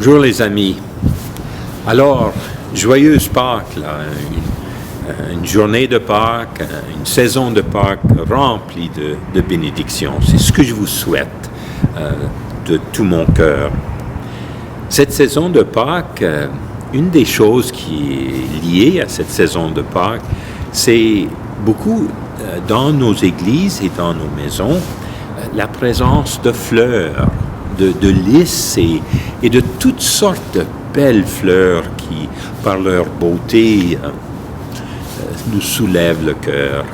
Bonjour les amis. Alors, joyeuse Pâques, là, une journée de Pâques, une saison de Pâques remplie de bénédictions. C'est ce que je vous souhaite de tout mon cœur. Cette saison de Pâques, une des choses qui est liée à cette saison de Pâques, c'est beaucoup dans nos églises et dans nos maisons, la présence de fleurs, de lys et de toutes sortes de belles fleurs qui, par leur beauté, nous soulèvent le cœur.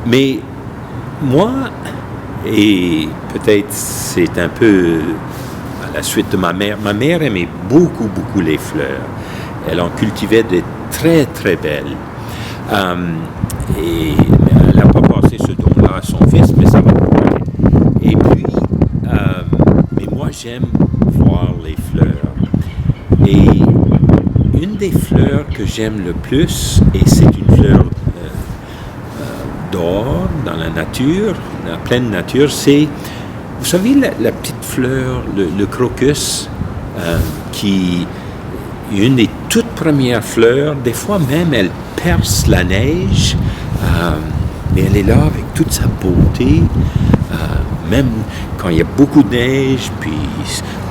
Mais moi, et peut-être c'est un peu à la suite de ma mère aimait beaucoup les fleurs. Elle en cultivait de très belles. Et elle n'a pas passé ce don-là à son fils, mais ça va pas. Et puis, mais moi j'aime voir les fleurs. Et une des fleurs que j'aime le plus, et c'est une fleur d'or dans la nature, la pleine nature, c'est, vous savez, la petite fleur, le crocus, qui est une des toutes premières fleurs. Des fois même, elle perce la neige, mais elle est là avec toute sa beauté, même quand il y a beaucoup de neige, puis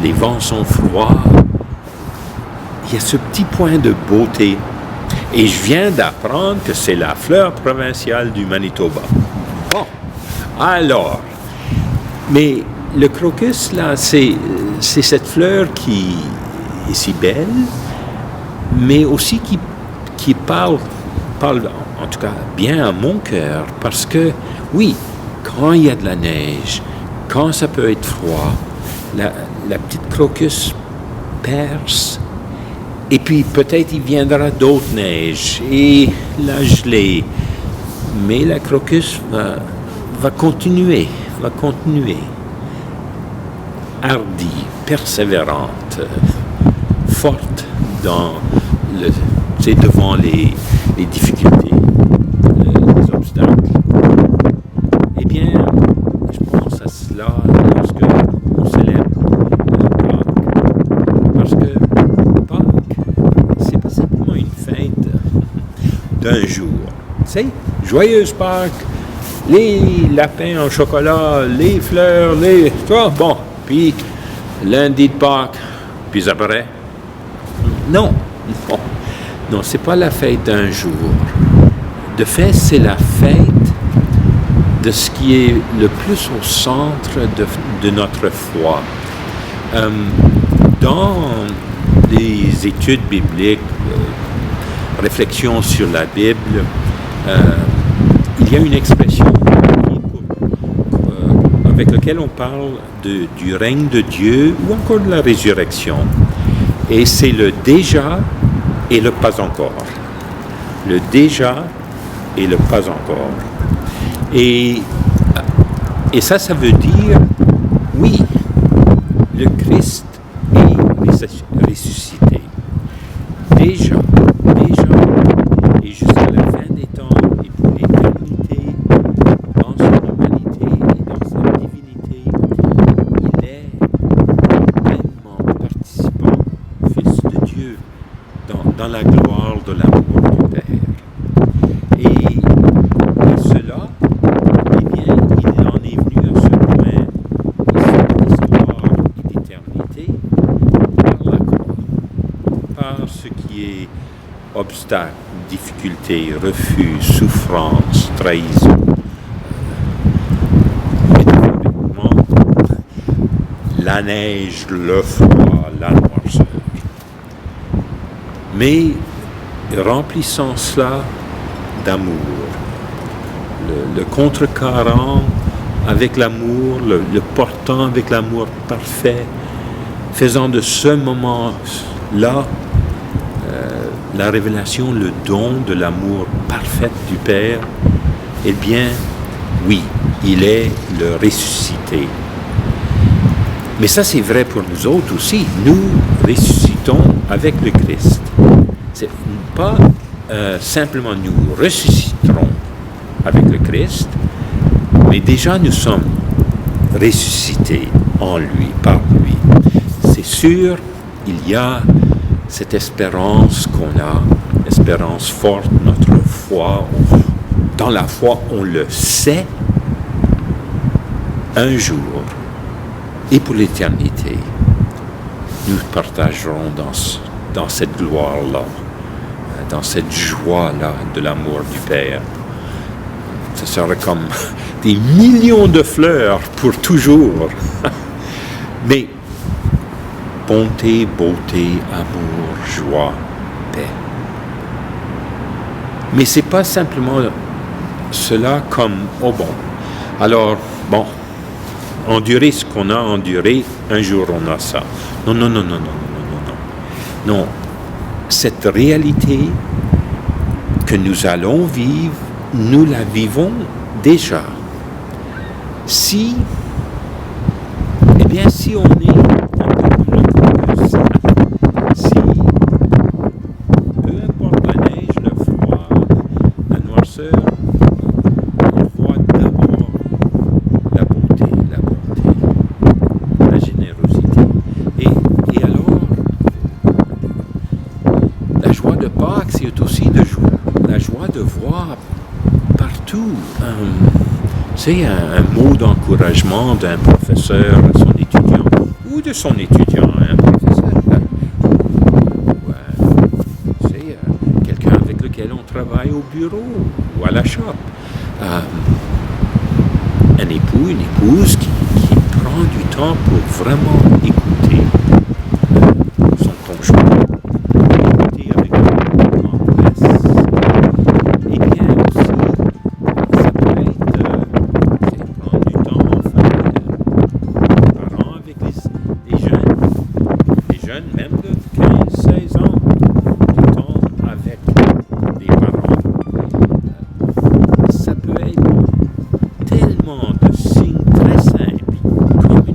les vents sont froids. Il y a ce petit point de beauté. Et je viens d'apprendre que c'est la fleur provinciale du Manitoba. Bon, alors, mais le crocus, là, c'est cette fleur qui est si belle, mais aussi qui parle en tout cas bien à mon cœur, parce que, oui, quand il y a de la neige, quand ça peut être froid, la petite crocus perce, et puis peut-être il viendra d'autres neiges, et la gelée, mais la crocus va continuer, hardie, persévérante, forte devant les difficultés, les obstacles. Eh bien, je pense à cela lorsque on célèbre Pâques. Parce que Pâques, c'est pas simplement une fête d'un jour. Tu sais, joyeuse Pâques, les lapins en chocolat, les fleurs, bon, puis lundi de Pâques, puis après. Non, c'est pas la fête d'un jour. De fait, c'est la fête de ce qui est le plus au centre de notre foi. Dans les études bibliques, réflexions sur la Bible, il y a une expression avec laquelle on parle du règne de Dieu ou encore de la résurrection. Et c'est le déjà et le pas encore. Le déjà et le pas encore. Et ça veut dire, oui, le Christ est ressuscité. Déjà, et jusqu'à la fin des temps, et pour l'éternité, dans son humanité et dans sa divinité, il est pleinement participant, Fils de Dieu, dans la gloire de l'amour du Père. Et cela, eh bien, il en est venu à ce point, d'histoire et d'éternité, par la croix, par ce qui est obstacle, difficulté, refus, souffrance, trahison. Métaphoriquement, la neige, le froid, la noirceur. Mais remplissant cela d'amour, le contrecarrant avec l'amour, le portant avec l'amour parfait, faisant de ce moment-là la révélation, le don de l'amour parfait du Père, eh bien, oui, il est le ressuscité. Mais ça, c'est vrai pour nous autres aussi. Nous ressuscitons avec le Christ. C'est pas simplement nous ressusciterons avec le Christ, mais déjà nous sommes ressuscités en lui, par lui. C'est c'est sûr, il y a cette espérance qu'on a, espérance forte, notre foi. Dans la foi, on le sait, un jour, et pour l'éternité, nous partagerons dans cette gloire-là, dans cette joie-là de l'amour du Père. Ce sera comme des millions de fleurs pour toujours. Mais bonté, beauté, amour, joie, paix. Mais c'est pas simplement cela comme, oh bon, alors, bon, endurer ce qu'on a enduré, un jour on a ça. Non, non, non, non, non, non, non, non. Non, cette réalité que nous allons vivre, nous la vivons déjà. Si on est un peu comme le crocus, si, peu importe la neige, le froid, la noirceur, on voit d'abord la beauté, la générosité. Et alors, la joie de Pâques, c'est aussi la joie de voir partout un mot d'encouragement d'un professeur à son étudiant, ou de son étudiant à un professeur. Quelqu'un avec lequel on travaille au bureau ou à la shop. Un époux, une épouse qui prend du temps pour vraiment écouter son conjoint, écouter avec tendresse. Et bien aussi, ça peut être prendre du temps, enfin, les parents avec les jeunes même de 15-16 ans, du temps avec les parents. Ça peut être tellement de signes très simples, comme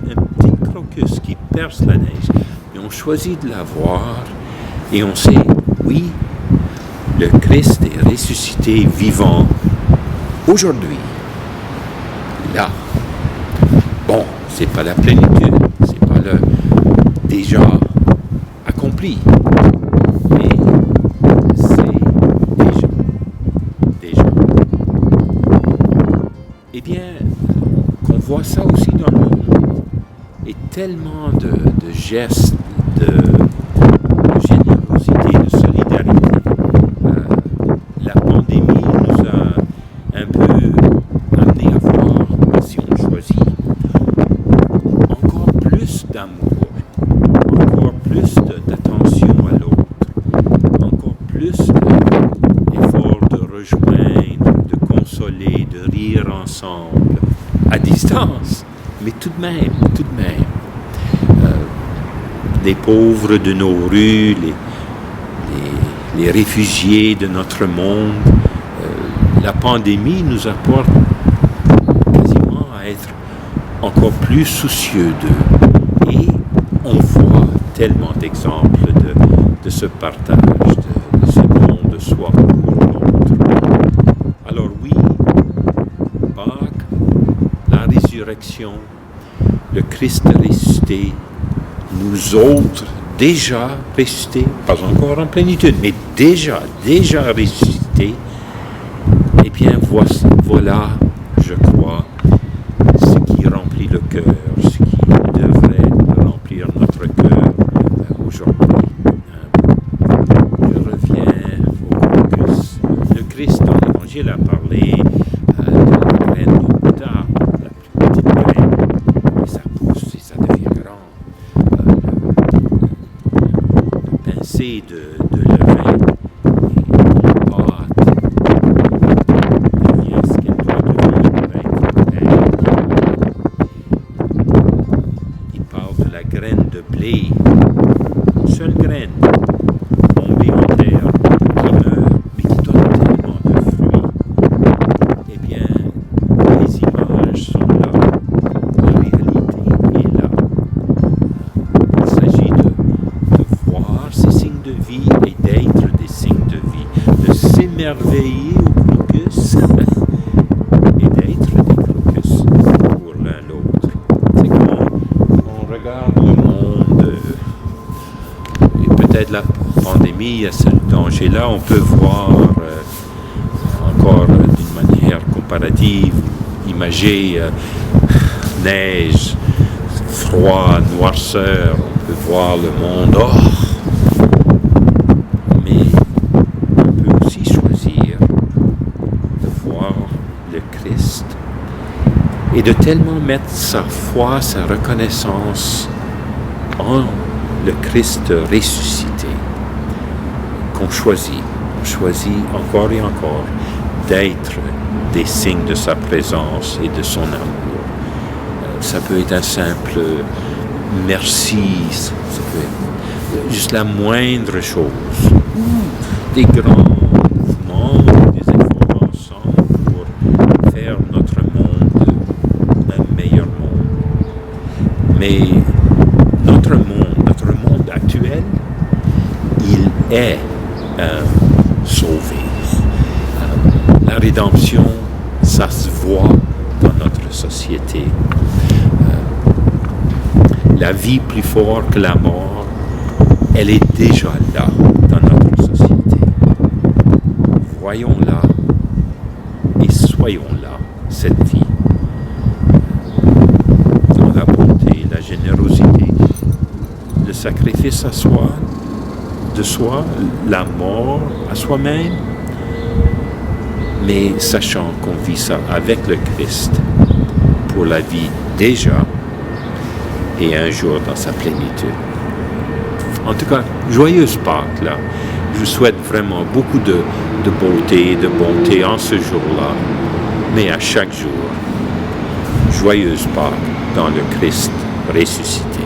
un petit crocus qui perce la neige. Et on choisit de la voir et on sait, oui, le Christ est ressuscité vivant aujourd'hui, là. Bon, c'est pas la plénitude, c'est pas le déjà accompli, mais c'est déjà. Eh bien, qu'on voit ça aussi dans le monde, et tellement de gestes, de générosité, de solidarité. La pandémie nous a un peu amené à voir, si on choisit, encore plus d'amour, encore plus d'attention à l'autre, encore plus d'efforts de rejoindre, de consoler, de rire ensemble, à distance, mais tout de même. Les pauvres de nos rues, les réfugiés de notre monde, la pandémie nous apporte quasiment à être encore plus soucieux d'eux. Et on voit tellement d'exemples de ce partage, de ce don de soi pour l'autre. Alors oui, Pâques, la résurrection, le Christ ressuscité, nous autres, déjà ressuscités, pas encore en plénitude, mais déjà ressuscités, eh bien voilà, je crois, ce qui remplit le cœur, ce qui devrait remplir notre cœur aujourd'hui. Je reviens au crocus. Le Christ dans l'Évangile a parlé de la graine de moutarde, la petite graine, et ça pousse et ça devient grand. Pincée de levain et la pâte devient ce qu'elle doit devenir pour être. Il parle de la graine de blé, une seule graine tombée en terre qui meurt mais qui donne tellement de fruits. Eh bien, les images sont là, la réalité est là. Il s'agit de voir ces signes de vie et d'être des signes de vie, de s'émerveiller au crocus et d'être des crocus pour l'un l'autre. C'est comme on regarde le monde de la pandémie, il y a ce danger-là. On peut voir encore d'une manière comparative, imagée, neige, froid, noirceur, on peut voir le monde mais on peut aussi choisir de voir le Christ et de tellement mettre sa foi, sa reconnaissance en le Christ ressuscité qu'on choisit. On choisit encore et encore d'être des signes de sa présence et de son amour. Ça peut être un simple merci, ça peut être juste la moindre chose. Des grands mouvements, des efforts ensemble pour faire notre monde un meilleur monde. Mais notre monde actuel, il est sauvé. La rédemption, ça se voit dans notre société. La vie plus forte que la mort, elle est déjà là dans notre société. Voyons-la et soyons-la, cette vie. Dans la bonté, la générosité, le sacrifice de soi, la mort à soi-même, mais sachant qu'on vit ça avec le Christ pour la vie déjà et un jour dans sa plénitude. En tout cas, joyeuse Pâques, là. Je vous souhaite vraiment beaucoup de beauté et de bonté en ce jour-là, mais à chaque jour. Joyeuse Pâques dans le Christ ressuscité.